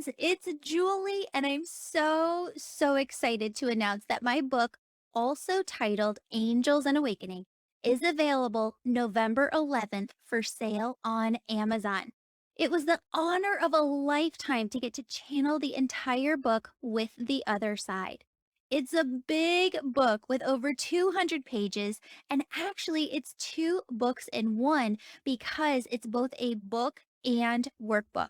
friends, it's Julie, and I'm so excited to announce that my book, also titled Angels and Awakening, is available November 11th for sale on Amazon. It was the honor of a lifetime to get to channel the entire book with the other side. It's a big book with over 200 pages, and actually, it's two books in one because it's both a book and workbook.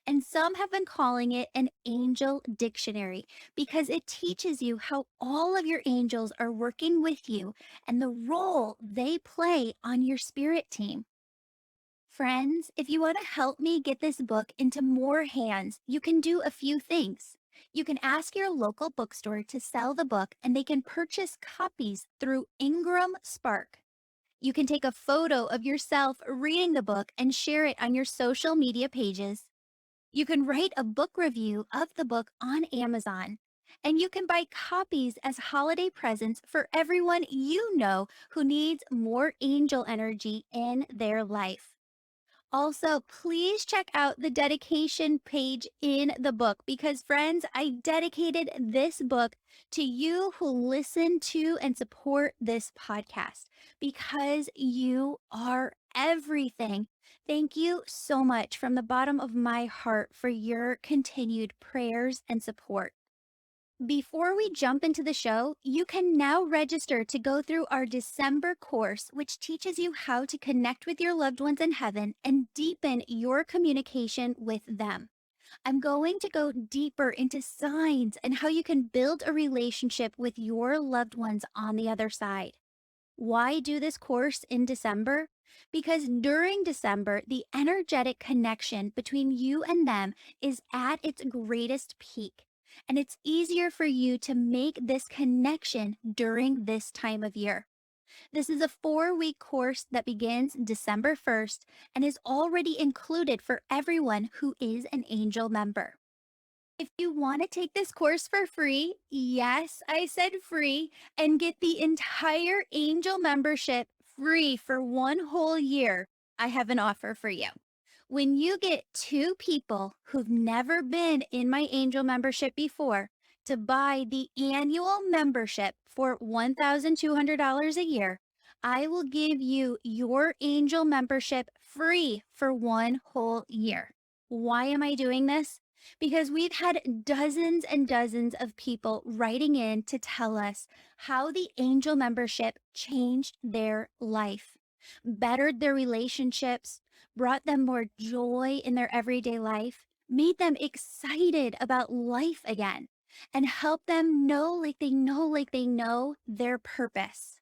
And some have been calling it an angel dictionary because it teaches you how all of your angels are working with you and the role they play on your spirit team. Friends, if you want to help me get this book into more hands, you can do a few things. You can ask your local bookstore to sell the book and they can purchase copies through Ingram Spark. You can take a photo of yourself reading the book and share it on your social media pages. You can write a book review of the book on Amazon. And you can buy copies as holiday presents for everyone you know who needs more angel energy in their life. Also, please check out the dedication page in the book because, friends, I dedicated this book to you who listen to and support this podcast because you are everything. Thank you so much from the bottom of my heart for your continued prayers and support. Before we jump into the show, you can now register to go through our December course, which teaches you how to connect with your loved ones in heaven and deepen your communication with them. I'm going to go deeper into signs and how you can build a relationship with your loved ones on the other side. Why do this course in December? Because during December, the energetic connection between you and them is at its greatest peak. And it's easier for you to make this connection during this time of year. This is a 4-week course that begins December 1st and is already included for everyone who is an Angel member. If you want to take this course for free, yes, I said free, and get the entire Angel membership free for one whole year, I have an offer for you. When you get two people who've never been in my Angel membership before to buy the annual membership for $1,200 a year, I will give you your Angel membership free for one whole year. Why am I doing this? Because we've had dozens and dozens of people writing in to tell us how the Angel membership changed their life, bettered their relationships, brought them more joy in their everyday life, made them excited about life again, and helped them know like they know their purpose.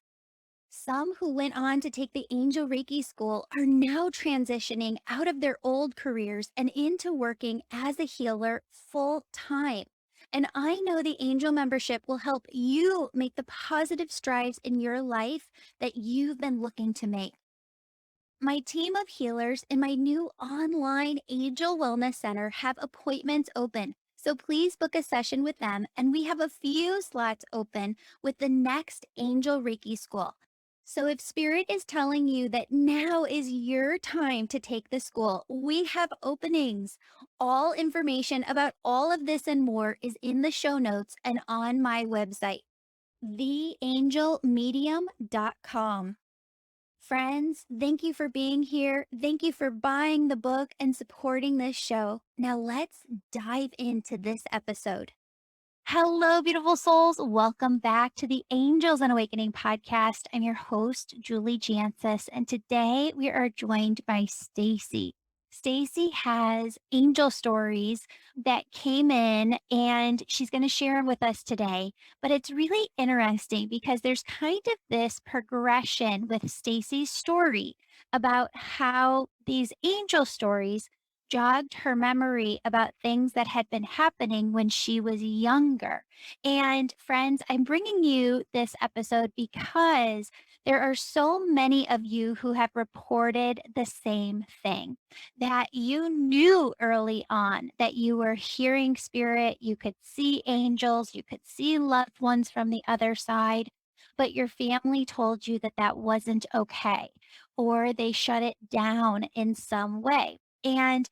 Some who went on to take the Angel Reiki school are now transitioning out of their old careers and into working as a healer full time. And I know the Angel membership will help you make the positive strides in your life that you've been looking to make. My team of healers in my new online Angel Wellness Center have appointments open. So please book a session with them, and we have a few slots open with the next Angel Reiki school. So if Spirit is telling you that now is your time to take the school, we have openings. All information about all of this and more is in the show notes and on my website, theangelmedium.com. Friends, thank you for being here. Thank you for buying the book and supporting this show. Now let's dive into this episode. Hello, beautiful souls. Welcome back to the Angels and Awakening podcast. I'm your host, Julie Jancius, and today we are joined by Stacy. Stacy has angel stories that came in and she's going to share them with us today. But it's really interesting because there's kind of this progression with Stacy's story about how these angel stories jogged her memory about things that had been happening when she was younger. And friends, I'm bringing you this episode because there are so many of you who have reported the same thing, that you knew early on that you were hearing spirit, you could see angels, you could see loved ones from the other side, but your family told you that that wasn't okay, or they shut it down in some way. And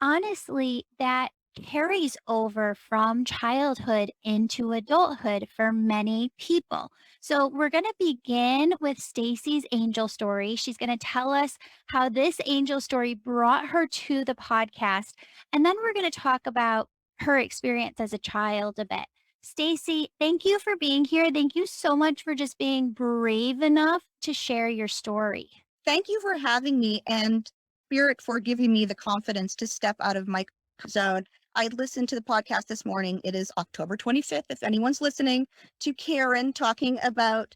honestly, that carries over from childhood into adulthood for many people. So we're going to begin with Stacy's angel story. She's going to tell us how this angel story brought her to the podcast, and then we're going to talk about her experience as a child a bit. Stacy, thank you for being here. Thank you so much for just being brave enough to share your story. Thank you for having me and Spirit for giving me the confidence to step out of my zone. I listened to the podcast this morning. It is October 25th. If anyone's listening to Karen talking about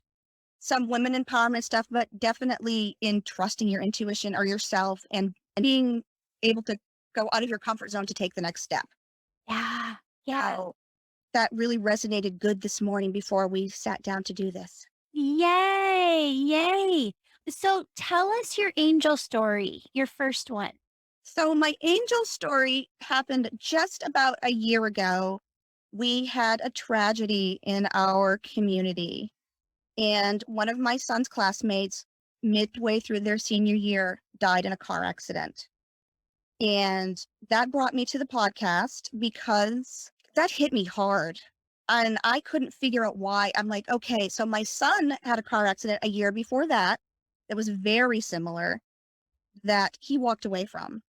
some women empowerment stuff, but definitely in trusting your intuition or yourself and being able to go out of your comfort zone to take the next step. Yeah. Yeah. So that really resonated good this morning before we sat down to do this. Yay! Yay! So tell us your angel story, your first one. So my angel story happened just about a year ago. We had a tragedy in our community, and one of my son's classmates, midway through their senior year, died in a car accident. And that brought me to the podcast because that hit me hard. And I couldn't figure out why. I'm like, okay, so my son had a car accident a year before that. It was very similar that he walked away from.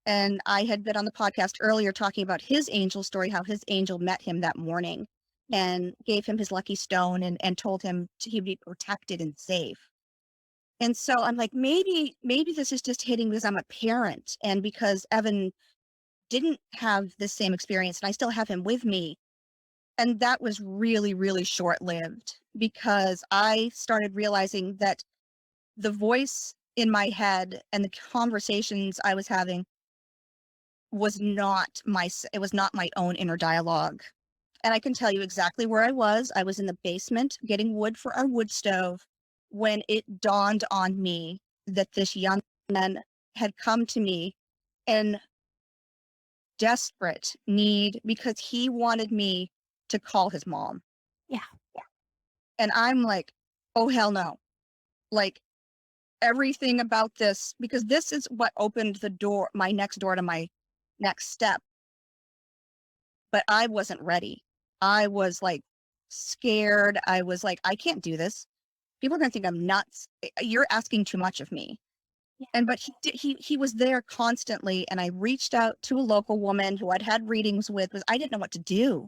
And I had been on the podcast earlier talking about his angel story, how his angel met him that morning and gave him his lucky stone and told him he'd be protected and safe. And so I'm like, maybe this is just hitting because I'm a parent and because Evan didn't have the same experience and I still have him with me. And that was really, really short lived because I started realizing that the voice in my head and the conversations I was having it was not my own inner dialogue. And I can tell you exactly where I was. I was in the basement getting wood for our wood stove when it dawned on me that this young man had come to me in desperate need because he wanted me to call his mom. Yeah. And I'm like, oh, hell no. Like everything about this, because this is what opened the door, my next door to my next step. But I wasn't ready. I was like scared. I was like, I can't do this. People are going to think I'm nuts. You're asking too much of me. Yeah. But he was there constantly. And I reached out to a local woman who I'd had readings with, because I didn't know what to do.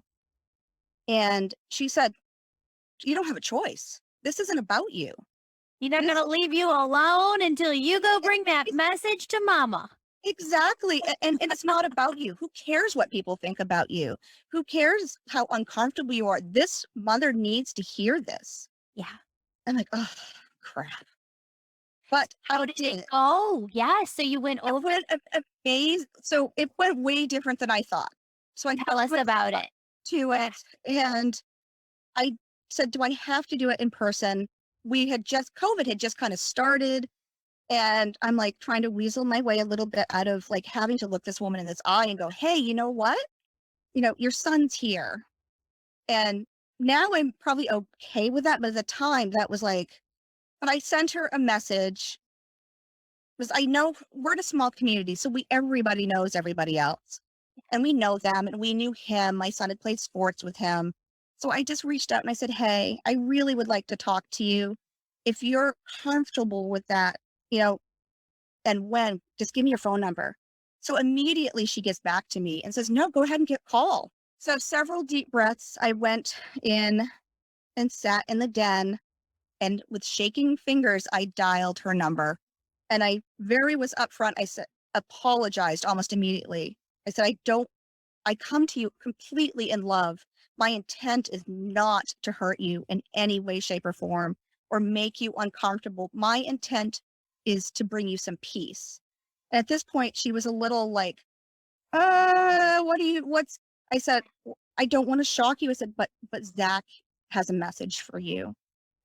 And she said, you don't have a choice. This isn't about you. He's not This gonna leave you alone until you go bring that message to mama. exactly. And it's not about you. Who cares what people think about you? Who cares how uncomfortable you are? This mother needs to hear this. Yeah. I'm like, oh, crap. But How I did it did. go? Yeah. So you went It over. went amazing. So it went way different than I thought. So I Tell us went about it. to it and I said, do I have to do it in person? COVID had just kind of started. And I'm like trying to weasel my way a little bit out of like having to look this woman in this eye and go, hey, you know what? Your son's here. And now I'm probably okay with that. But at the time, that was like, but I sent her a message because I know we're in a small community. So everybody knows everybody else. And we know them and we knew him. My son had played sports with him. So I just reached out and I said, hey, I really would like to talk to you. If you're comfortable with that, you know, and when, just give me your phone number. So immediately she gets back to me and says, no, go ahead and call. So several deep breaths. I went in and sat in the den and with shaking fingers, I dialed her number and I very was upfront. I said, apologized almost immediately. I said, I come to you completely in love. My intent is not to hurt you in any way, shape, or form or make you uncomfortable. My intent is to bring you some peace. And at this point, she was a little like, what's, I said, I don't want to shock you. I said, but Zach has a message for you.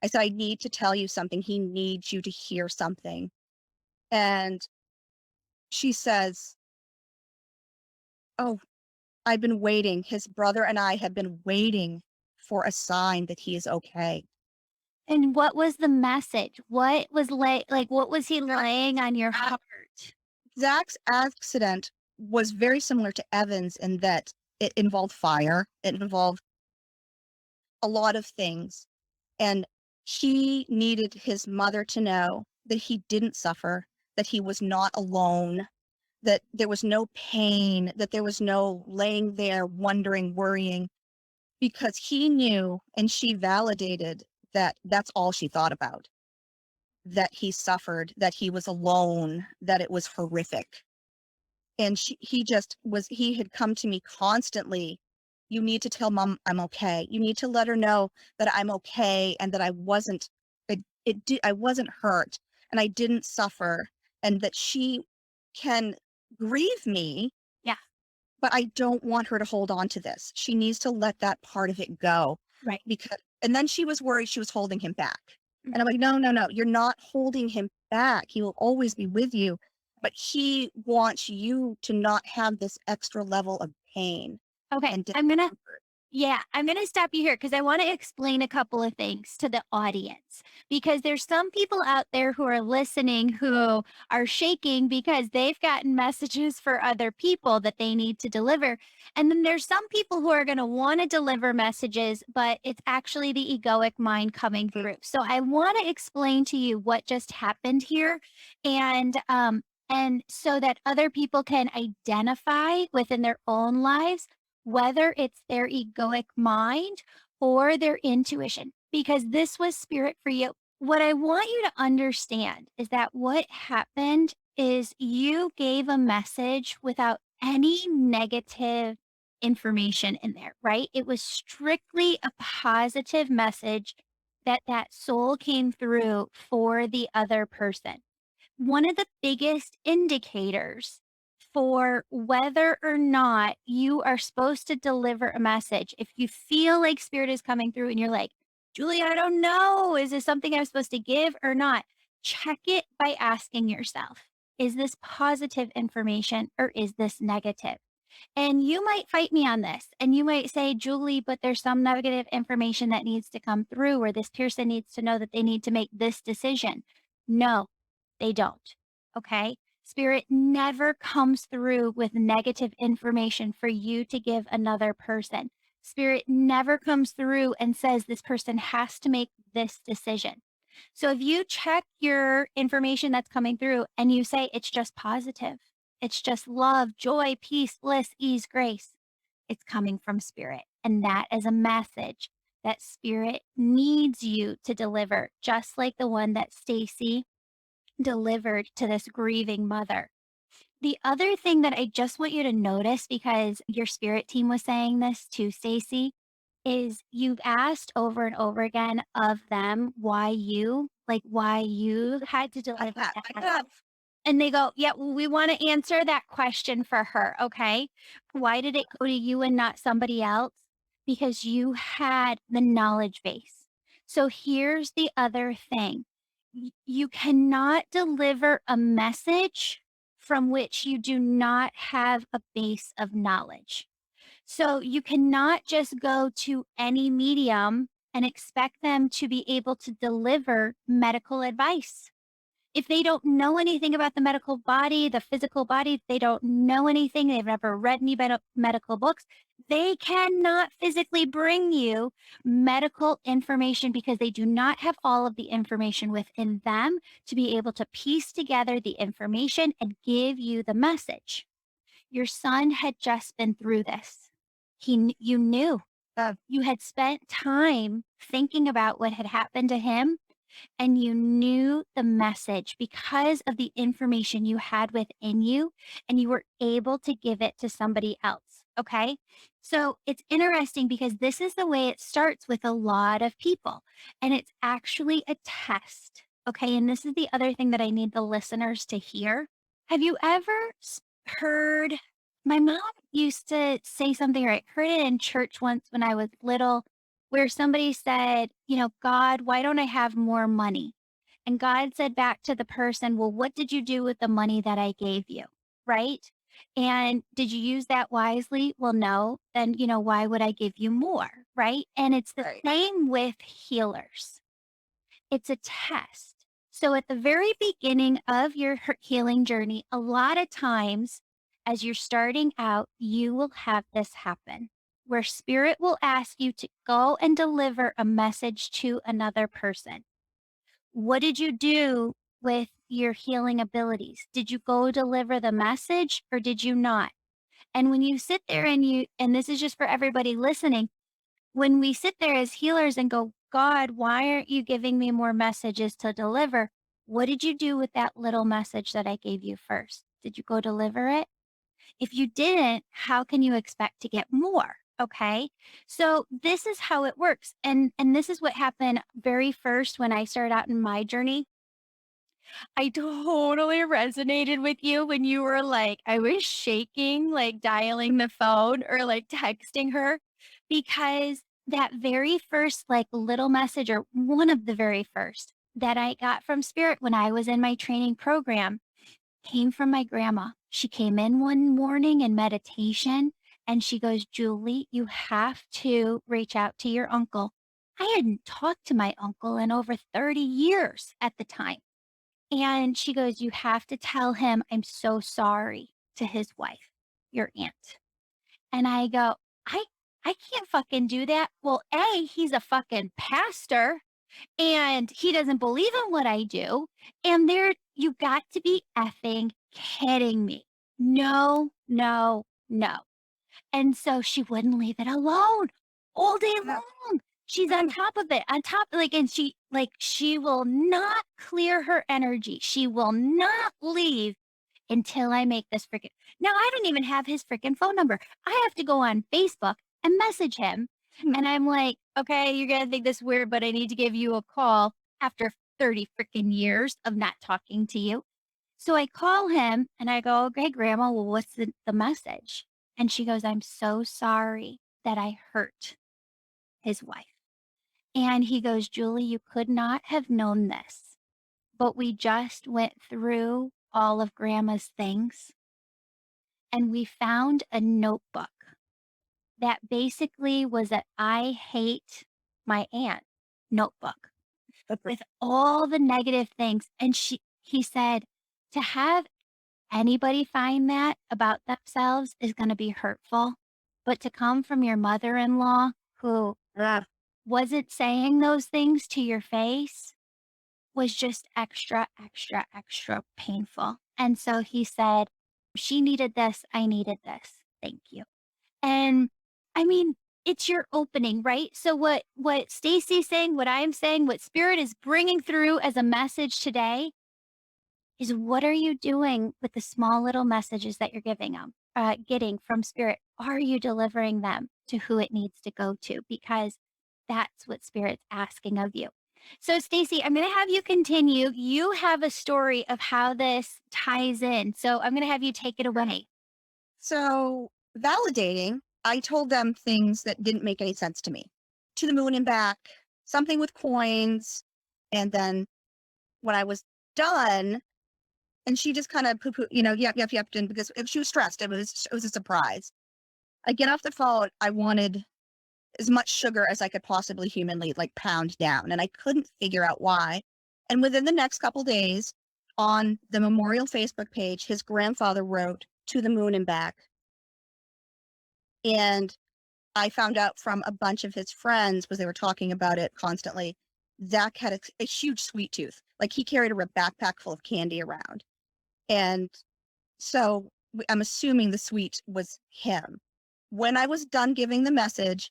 I said, I need to tell you something. He needs you to hear something. And she says, oh, I've been waiting. His brother and I have been waiting for a sign that he is okay. And what was the message? What was what was he laying on your heart? Zach's accident was very similar to Evan's in that it involved fire, it involved a lot of things. And he needed his mother to know that he didn't suffer, that he was not alone, that there was no pain, that there was no laying there wondering, worrying, because he knew and she validated that that's all she thought about, that he suffered, that he was alone, that it was horrific. And he just was, he had come to me constantly. You need to tell mom I'm okay. You need to let her know that I'm okay and that I wasn't, I wasn't hurt and I didn't suffer and that she can grieve me, Yeah. but I don't want her to hold on to this. She needs to let that part of it go Right. because, and then she was worried she was holding him back. And Mhm. I'm like, no, no, no, you're not holding him back. He will always be with you, but he wants you to not have this extra level of pain Okay. and I'm going to discomfort. Yeah, I'm going to stop you here because I want to explain a couple of things to the audience. Because there's some people out there who are listening who are shaking because they've gotten messages for other people that they need to deliver. And then there's some people who are going to want to deliver messages, but it's actually the egoic mind coming through. So I want to explain to you what just happened here and so that other people can identify within their own lives whether it's their egoic mind or their intuition, because this was spirit for you. What I want you to understand is that what happened is you gave a message without any negative information in there, right? It was strictly a positive message that soul came through for the other person. One of the biggest indicators for whether or not you are supposed to deliver a message, if you feel like spirit is coming through and you're like, Julie, I don't know, is this something I'm supposed to give or not? Check it by asking yourself, is this positive information or is this negative? And you might fight me on this and you might say, Julie, but there's some negative information that needs to come through, or this person needs to know that they need to make this decision. No, they don't. Okay. Spirit never comes through with negative information for you to give another person. Spirit never comes through and says this person has to make this decision. So if you check your information that's coming through and you say it's just positive, it's just love, joy, peace, bliss, ease, grace, it's coming from spirit. And that is a message that spirit needs you to deliver, just like the one that Stacy delivered to this grieving mother. The other thing that I just want you to notice, because your spirit team was saying this to Stacy, is you've asked over and over again of them why you had to I deliver have, I that. have. And they go, yeah, well, we want to answer that question for her. Okay. Why did it go to you and not somebody else? Because you had the knowledge base. So here's the other thing, you cannot deliver a message from which you do not have a base of knowledge. So you cannot just go to any medium and expect them to be able to deliver medical advice. If they don't know anything about the medical body, the physical body, if they don't know anything, they've never read any medical books, they cannot physically bring you medical information because they do not have all of the information within them to be able to piece together the information and give you the message. Your son had just been through this. You knew. Uh, You had spent time thinking about what had happened to him, and you knew the message because of the information you had within you, and you were able to give it to somebody else. Okay. So it's interesting because this is the way it starts with a lot of people, and it's actually a test. Okay. And this is the other thing that I need the listeners to hear. Have you ever heard? My mom used to say something, or I heard it in church once when I was little, where somebody said, God, why don't I have more money? And God said back to the person, well, what did you do with the money that I gave you? Right. And did you use that wisely? Well, no. Then, why would I give you more? Right. And it's the right. same with healers. It's a test. So at the very beginning of your healing journey, a lot of times, as you're starting out, you will have this happen where spirit will ask you to go and deliver a message to another person. What did you do with your healing abilities? Did you go deliver the message or did you not? And when you sit there and and this is just for everybody listening, when we sit there as healers and go, God, why aren't you giving me more messages to deliver? What did you do with that little message that I gave you first? Did you go deliver it? If you didn't, how can you expect to get more? Okay. So this is how it works. And this is what happened very first when I started out in my journey. I totally resonated with you when you were like, I was shaking, like dialing the phone or like texting her because that very first, like little message, or one of the very first that I got from Spirit when I was in my training program came from my grandma. She came in one morning in meditation and she goes, Julie, you have to reach out to your uncle. I hadn't talked to my uncle in over 30 years at the time. And she goes, "You have to tell him I'm so sorry to his wife, your aunt." And I go, "I I can't fucking do that." Well, A, he's a fucking pastor and he doesn't believe in what I do. And there you got to be effing kidding me. No, no, no. And so she wouldn't leave it alone all day Yeah. long. She's on top of it, on top like, and she will not clear her energy. She will not leave until I make this freaking now, I don't even have his freaking phone number. I have to go on Facebook and message him, and I'm like, "Okay, you're gonna think this weird, but I need to give you a call after 30 freaking years of not talking to you." So I call him and I go, "Okay, grandma, well, what's the message?" And she goes, "I'm so sorry that I hurt his wife." And he goes, "Julie, you could not have known this, but we just went through all of grandma's things and we found a notebook that basically was a I hate my aunt notebook with all the negative things." And he said, "To have anybody find that about themselves is gonna be hurtful, but to come from your mother-in-law who Yeah. wasn't saying those things to your face was just extra, extra, extra painful." And so he said, "She needed this, I needed this. Thank you." And I mean, it's your opening, right? So what Stacy's saying, what I'm saying, what spirit is bringing through as a message today is what are you doing with the small little messages that you're getting from spirit? Are you delivering them to who it needs to go to? Because that's what spirit's asking of you. So, Stacy, I'm going to have you continue. You have a story of how this ties in. So, I'm going to have you take it away. So validating, I told them things that didn't make any sense to me. To the moon and back, something with coins. And then when I was done, and she just kind of poo poo, yep, yep, yep, and because she was stressed. It was a surprise. I get off the phone. I wanted as much sugar as I could possibly humanly like pound down, and I couldn't figure out why. And within the next couple days, on the memorial Facebook page, his grandfather wrote "To the moon and back," and I found out from a bunch of his friends because they were talking about it constantly. Zach had a huge sweet tooth. Like he carried a backpack full of candy around, and so I'm assuming the sweet was him. When I was done giving the message,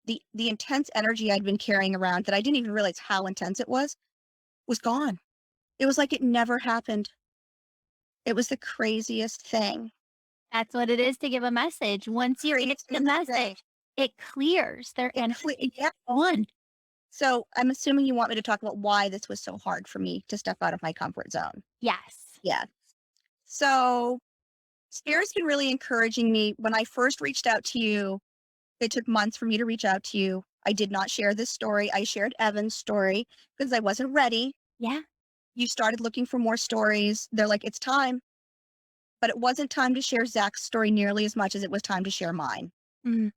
the intense energy I'd been carrying around that I didn't even realize how intense it was gone. It was like it never happened. It was the craziest thing. That's what it is to give a message. Once you're in the Craziest thing. message, it clears their energy. Yeah. On. So I'm assuming you want me to talk about why this was so hard for me to step out of my comfort zone. Yes. Yeah. So Spirit's been really encouraging me. When I first reached out to you, it took months for me to reach out to you. I did not share this story. I shared Evan's story because I wasn't ready. Yeah. You started looking for more stories. They're like, it's time. But it wasn't time to share Zach's story nearly as much as it was time to share mine. Mm.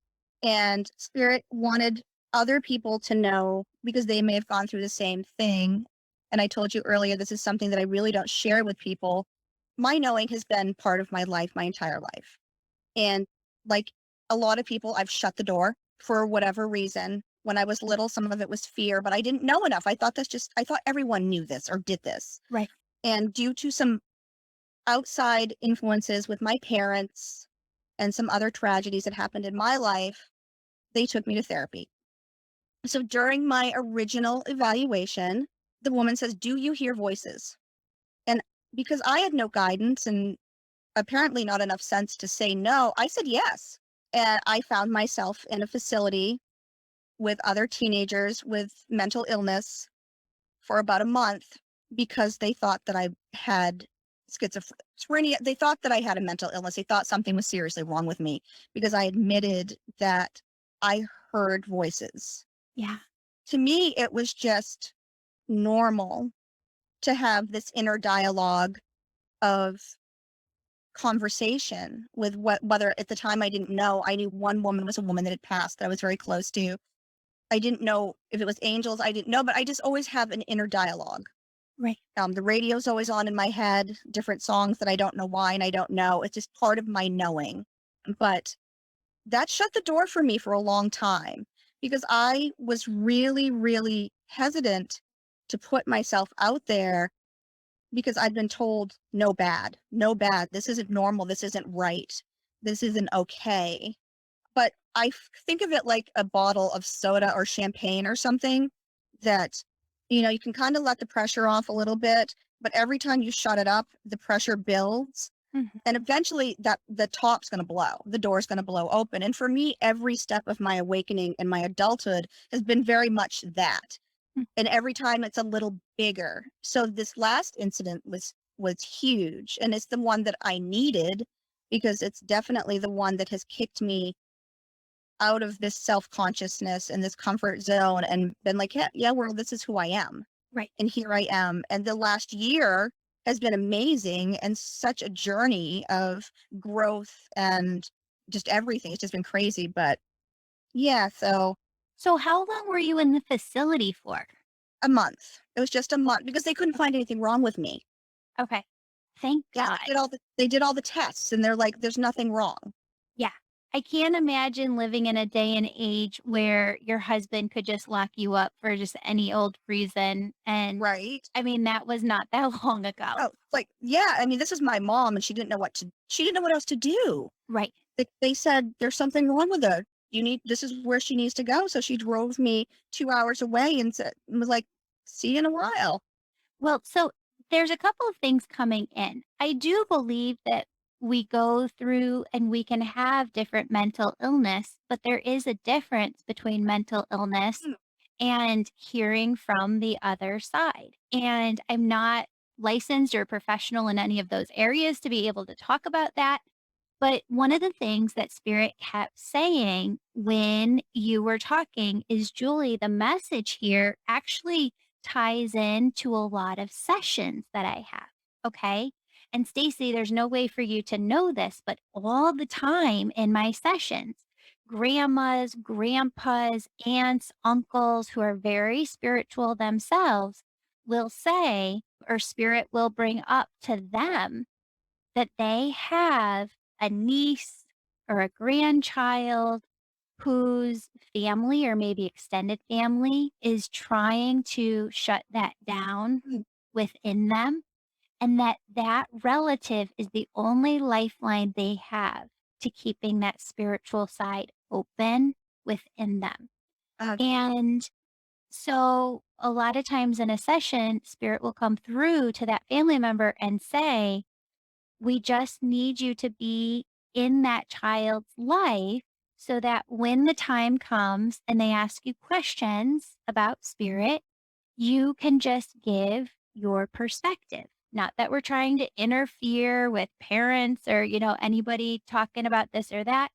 And Spirit wanted other people to know because they may have gone through the same thing. And I told you earlier, this is something that I really don't share with people my knowing has been part of my life, my entire life. And like a lot of people, I've shut the door for whatever reason. When I was little, some of it was fear, but I didn't know enough. I thought everyone knew this or did this. Right. And due to some outside influences with my parents and some other tragedies that happened in my life, they took me to therapy. So during my original evaluation, the woman says, "Do you hear voices?" And because I had no guidance and apparently not enough sense to say no, I said yes. And I found myself in a facility with other teenagers with mental illness for about a month because they thought that I had schizophrenia. They thought that I had a mental illness. They thought something was seriously wrong with me because I admitted that I heard voices. Yeah. To me, it was just normal to have this inner dialogue of conversation with whether at the time I didn't know. I knew one woman was a woman that had passed that I was very close to. I didn't know if it was angels. I didn't know, but I just always have an inner dialogue. Right. The radio's always on in my head, different songs that I don't know why and I don't know. It's just part of my knowing. But that shut the door for me for a long time because I was really, really hesitant to put myself out there because I'd been told, no bad, no bad. This isn't normal. This isn't right. This isn't okay. But think of it like a bottle of soda or champagne or something that, you can kind of let the pressure off a little bit, but every time you shut it up, the pressure builds. Mhm. And eventually that the top's going to blow, the door's going to blow open. And for me, every step of my awakening and my adulthood has been very much that. Mm. And every time it's a little bigger. So this last incident was huge. And it's the one that I needed because it's definitely the one that has kicked me out of this self-consciousness and this comfort zone and been like, yeah, yeah, well, this is who I am. Right. And here I am. And the last year has been amazing and such a journey of growth and just everything. It's just been crazy. But yeah, so So how long were you in the facility for? a month. It was just a month because they couldn't find anything wrong with me. Okay. Thank Yeah, God. they did all the tests and they're like, there's nothing wrong. Yeah. I can't imagine living in a day and age where your husband could just lock you up for just any old reason. And Right. I mean, that was not that long ago. Oh, like, yeah, I mean, this is my mom and she didn't know what else to do. Right. They said, "There's something wrong with her. This is where she needs to go." So she drove me 2 hours away and was like, "See you in a while." Well, so there's a couple of things coming in. I do believe that we go through and we can have different mental illness, but there is a difference between mental illness Mm, and hearing from the other side. And I'm not licensed or professional in any of those areas to be able to talk about that. But one of the things that Spirit kept saying when you were talking is, Julie, the message here actually ties into a lot of sessions that I have. Okay. And Stacy, there's no way for you to know this, but all the time in my sessions, grandmas, grandpas, aunts, uncles who are very spiritual themselves will say, or Spirit will bring up to them that they have a niece or a grandchild whose family or maybe extended family is trying to shut that down mm, within them, and that relative is the only lifeline they have to keeping that spiritual side open within them. okay. And so a lot of times in a session, Spirit will come through to that family member and say, we just need you to be in that child's life so that when the time comes and they ask you questions about spirit, you can just give your perspective. Not that we're trying to interfere with parents or, anybody talking about this or that,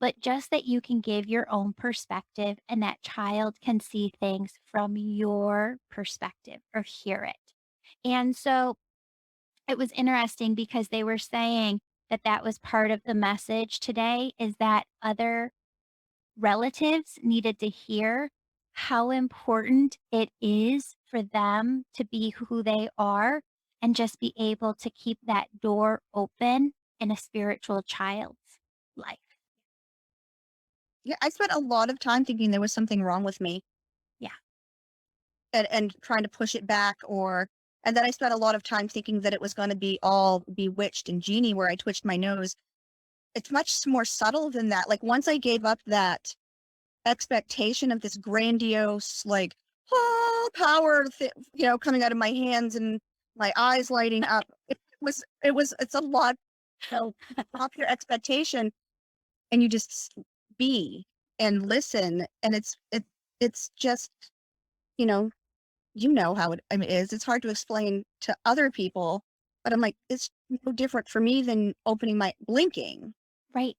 but just that you can give your own perspective and that child can see things from your perspective or hear it. And so it was interesting because they were saying that that was part of the message today is that other relatives needed to hear how important it is for them to be who they are and just be able to keep that door open in a spiritual child's life. Yeah, I spent a lot of time thinking there was something wrong with me Yeah. and trying to push it back, or and then I spent a lot of time thinking that it was going to be all bewitched and genie where I twitched my nose. It's much more subtle than that. Like once I gave up that expectation of this grandiose, like, power, coming out of my hands and my eyes lighting up. It's a lot. Drop your expectation and you just be and listen. And it's just, you know, how it is. It's hard to explain to other people, but I'm like, it's no different for me than opening my blinking. Right.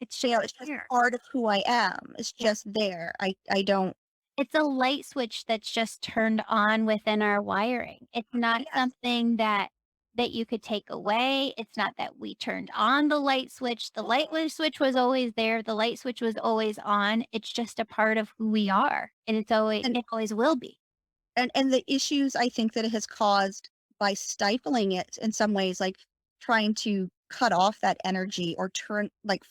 It's just It's just there. part of who I am. It's Yeah. just there. I don't. It's a light switch that's just turned on within our wiring. It's not Yes. something that you could take away. It's not that we turned on the light switch. The switch was always there. The light switch was always on. It's just a part of who we are, and And it always will be. and the issues I think that it has caused by stifling it in some ways, like trying to cut off that energy or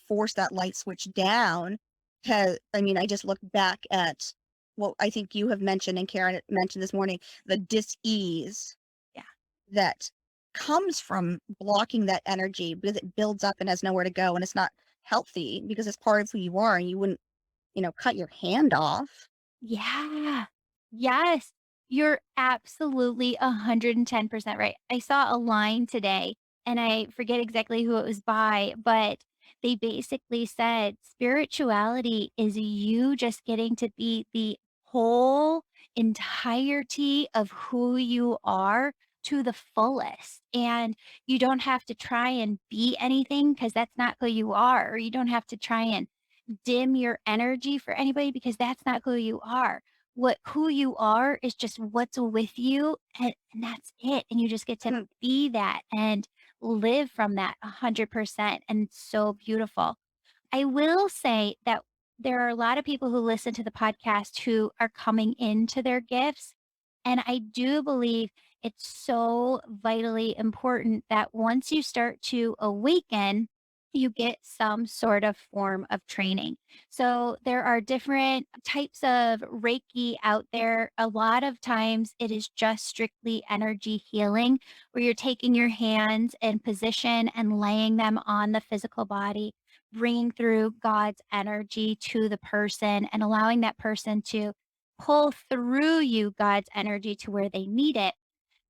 force that light switch down, has I mean, I just look back at what I think you have mentioned and Karen had mentioned this morning, the dis-ease Yeah. that comes from blocking that energy because it builds up and has nowhere to go, and it's not healthy because it's part of who you are, and you wouldn't, cut your hand off. Yeah. Yes. You're absolutely 110% right. I saw a line today, and I forget exactly who it was by, but they basically said spirituality is you just getting to be the whole entirety of who you are to the fullest. And you don't have to try and be anything because that's not who you are, or you don't have to try and dim your energy for anybody because that's not who you are. Who you are is just what's with you, and that's it. And you just get to Mm, be that and live from that 100%. And it's so beautiful. I will say that there are a lot of people who listen to the podcast who are coming into their gifts. And I do believe it's so vitally important that once you start to awaken, you get some sort of form of training. So there are different types of Reiki out there. A lot of times it is just strictly energy healing, where you're taking your hands in position and laying them on the physical body, bringing through God's energy to the person and allowing that person to pull through you God's energy to where they need it.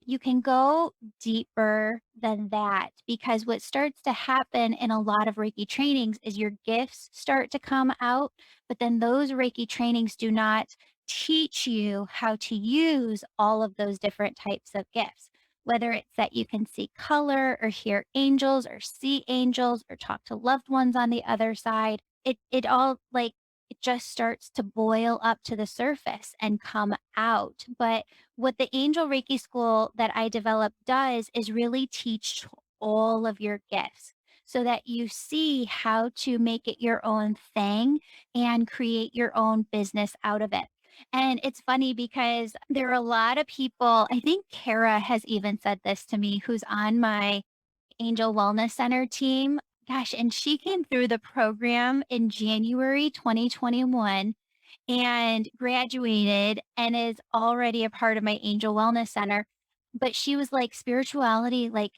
You can go deeper than that because what starts to happen in a lot of Reiki trainings is your gifts start to come out, but then those Reiki trainings do not teach you how to use all of those different types of gifts. Whether it's that you can see color or hear angels or see angels or talk to loved ones on the other side, it all like it just starts to boil up to the surface and come out. But what the Angel Reiki school that I developed does is really teach all of your gifts so that you see how to make it your own thing and create your own business out of it. And it's funny because there are a lot of people, I think Kara has even said this to me, who's on my Angel Wellness Center team. Gosh, and she came through the program in January 2021 and graduated and is already a part of my Angel Wellness Center. But she was like, spirituality, like,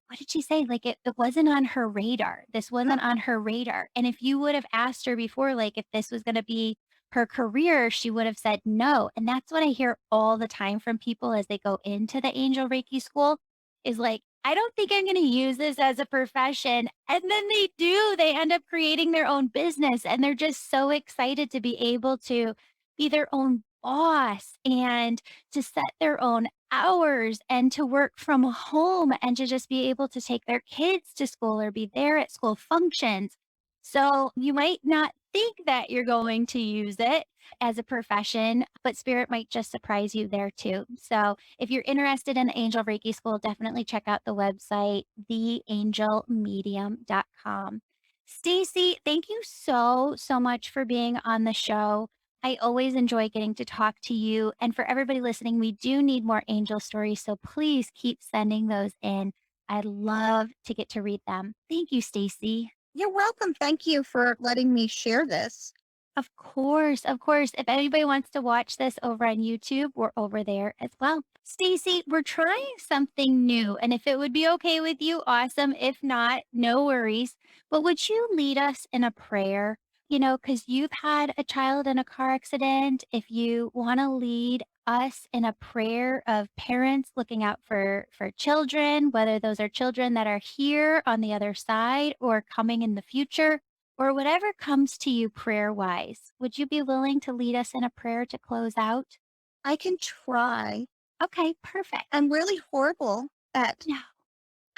what did she say? Like, it wasn't on her radar. This wasn't on her radar. And if you would have asked her before, like, if this was going to be her career, she would have said no. And that's what I hear all the time from people as they go into the Angel Reiki school is like, I don't think I'm going to use this as a profession. And then they do. They end up creating their own business and they're just so excited to be able to be their own boss and to set their own hours and to work from home and to just be able to take their kids to school or be there at school functions. So you might not think that you're going to use it as a profession, but spirit might just surprise you there too. So if you're interested in the Angel Reiki School, definitely check out the website, theangelmedium.com. Stacy, thank you so, so much for being on the show. I always enjoy getting to talk to you. And for everybody listening, we do need more angel stories. So please keep sending those in. I'd love to get to read them. Thank you, Stacy. You're welcome. Thank you for letting me share this. Of course, of course. If anybody wants to watch this over on YouTube, we're over there as well. Stacy, we're trying something new, and if it would be okay with you, awesome. If not, no worries. But would you lead us in a prayer? Because you've had a child in a car accident. If you want to lead us in a prayer of parents looking out for children, whether those are children that are here on the other side or coming in the future, or whatever comes to you prayer wise, would you be willing to lead us in a prayer to close out? I can try. Okay, perfect. I'm really horrible at No.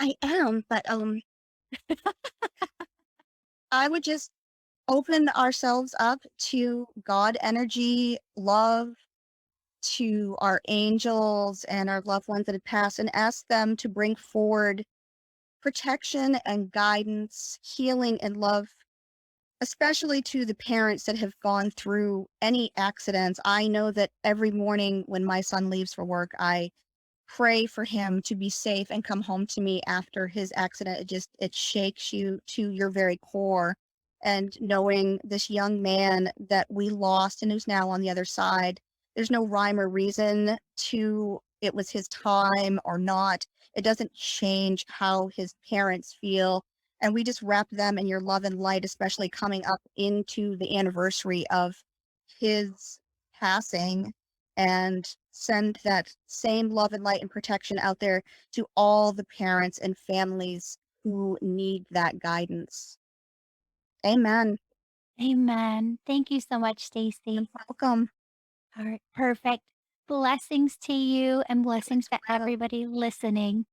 I am, but I would just open ourselves up to God energy, love, to our angels and our loved ones that had passed, and ask them to bring forward protection and guidance, healing and love, especially to the parents that have gone through any accidents. I know that every morning when my son leaves for work, I pray for him to be safe and come home to me after his accident. It shakes you to your very core. And knowing this young man that we lost and who's now on the other side, there's no rhyme or reason to it was his time or not. It doesn't change how his parents feel. And we just wrap them in your love and light, especially coming up into the anniversary of his passing, and send that same love and light and protection out there to all the parents and families who need that guidance. Amen. Amen. Thank you so much, You're Stacy. welcome. All right, perfect. Blessings to you and blessings to everybody listening.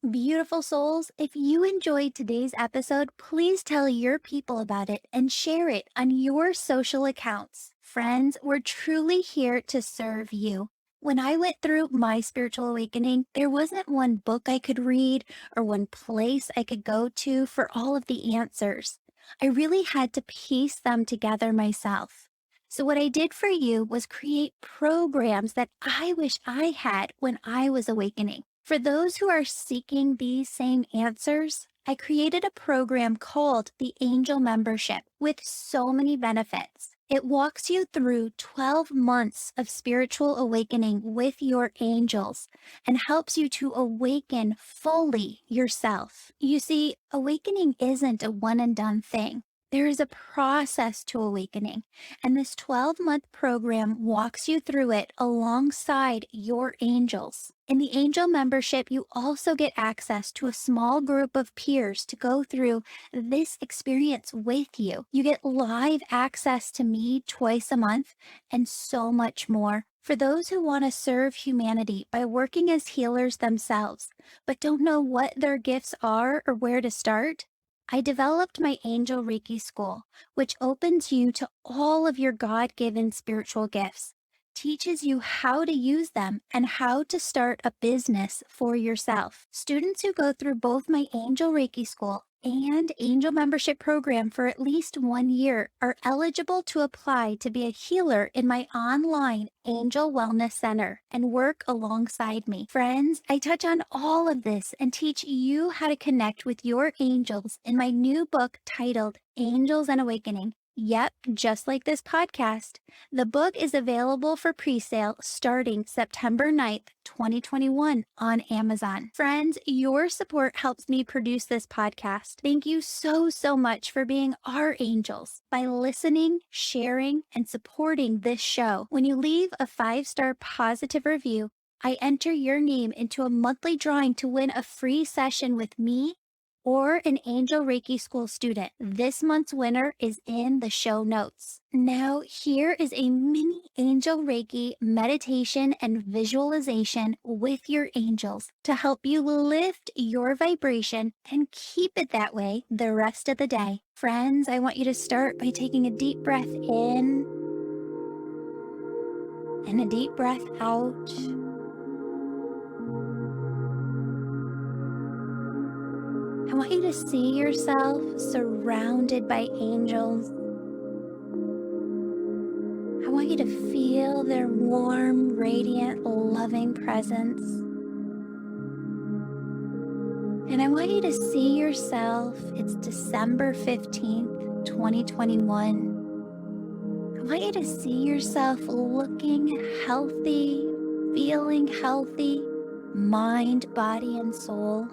Beautiful souls, if you enjoyed today's episode, please tell your people about it and share it on your social accounts. Friends, we're truly here to serve you. When I went through my spiritual awakening, there wasn't one book I could read or one place I could go to for all of the answers. I really had to piece them together myself. So, what I did for you was create programs that I wish I had when I was awakening. For those who are seeking these same answers, I created a program called the Angel Membership with so many benefits. It walks you through 12 months of spiritual awakening with your angels and helps you to awaken fully yourself. You see, awakening isn't a one and done thing. There is a process to awakening, and this 12-month program walks you through it alongside your angels. In the angel membership, you also get access to a small group of peers to go through this experience with you. You get live access to me twice a month and so much more. For those who want to serve humanity by working as healers themselves, but don't know what their gifts are or where to start, I developed my Angel Reiki School, which opens you to all of your God given spiritual gifts, teaches you how to use them and how to start a business for yourself. Students who go through both my Angel Reiki School and Angel Membership program for at least 1 year are eligible to apply to be a healer in my online Angel Wellness Center and work alongside me. Friends, I touch on all of this and teach you how to connect with your angels in my new book titled Angels and Awakening. Yep, just like this podcast. The book is available for pre-sale starting September 9th, 2021 on Amazon. Friends, your support helps me produce this podcast. Thank you so, so much for being our angels by listening, sharing, and supporting this show. When you leave a 5-star positive review, I enter your name into a monthly drawing to win a free session with me or an Angel Reiki School student. This month's winner is in the show notes. Now, here is a mini Angel Reiki meditation and visualization with your angels to help you lift your vibration and keep it that way the rest of the day. Friends, I want you to start by taking a deep breath in and a deep breath out. I want you to see yourself surrounded by angels. their warm, radiant, loving presence. And I want you to see yourself. It's December 15th, 2021. I want you to see yourself looking healthy, feeling healthy, mind, body, and soul.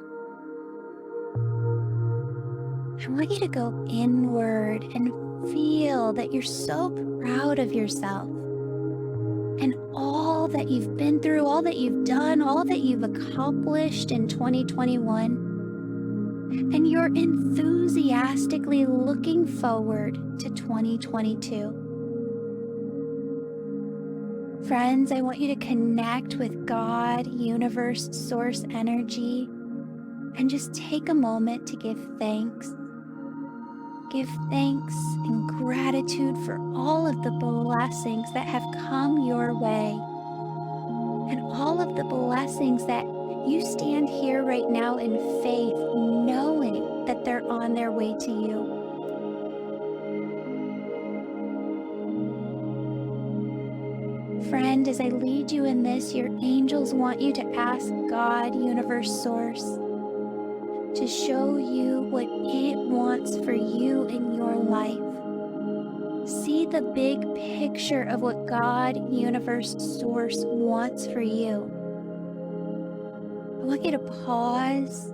I want you to go inward and feel that you're so proud of yourself and all that you've been through, all that you've done, all that you've accomplished in 2021. And you're enthusiastically looking forward to 2022. Friends, I want you to connect with God, universe, source energy, and just take a moment to give thanks. Give thanks and gratitude for all of the blessings that have come your way and all of the blessings that you stand here right now in faith, knowing that they're on their way to you. Friend, as I lead you in this, your angels want you to ask God, universe, source, to show you what it wants for you in your life. See the big picture of what God, universe, source wants for you. I want you to pause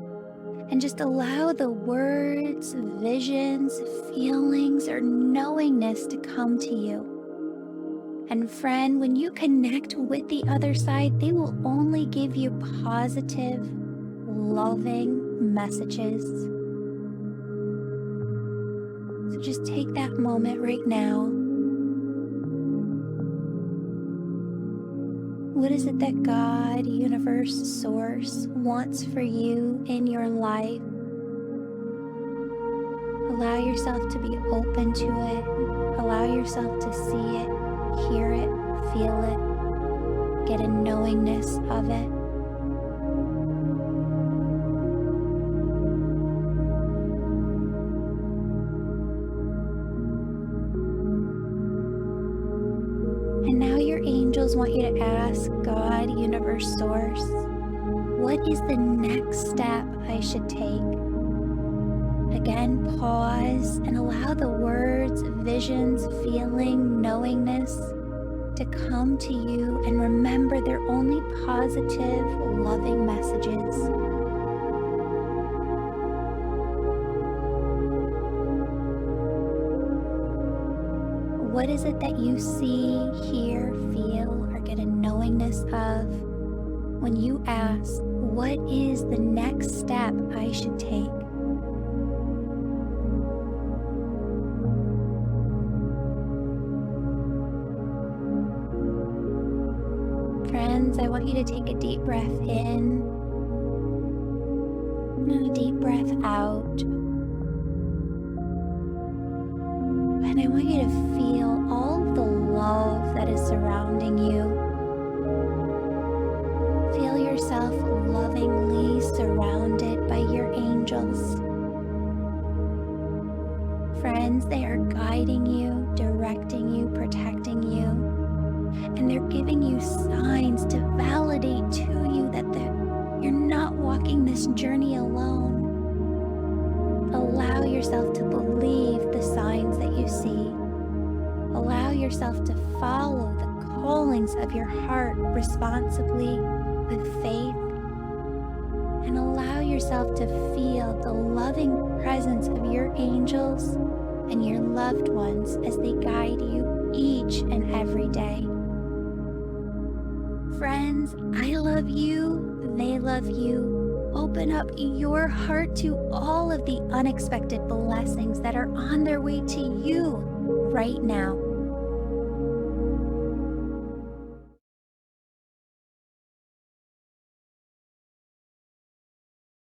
and just allow the words, visions, feelings, or knowingness to come to you. And friend, when you connect with the other side, they will only give you positive, loving messages. So just take that moment right now. What is it that God, universe, source wants for you in your life? Allow yourself to be open to it. Allow yourself to see it, hear it, feel it, get a knowingness of it. And now your angels want you to ask God, universe, source, what is the next step I should take? Again, pause and allow the words, visions, feeling, knowingness to come to you, and remember they're only positive, loving messages. What is it that you see, hear, feel, or get a knowingness of when you ask, what is the next step I should take? Friends, I want you to take a deep breath in and a deep breath out. And I want you to feel all the love that is surrounding you. Feel yourself lovingly surrounded by your angels. Friends, they are guiding you, directing you, protecting you, and they're giving you signs to validate to you that you're not walking this journey alone. Allow yourself to believe the signs that you see. Allow yourself to follow the callings of your heart responsibly with faith. And allow yourself to feel the loving presence of your angels and your loved ones as they guide you each and every day. Friends, I love you. They love you. Open up your heart to all of the unexpected blessings that are on their way to you right now.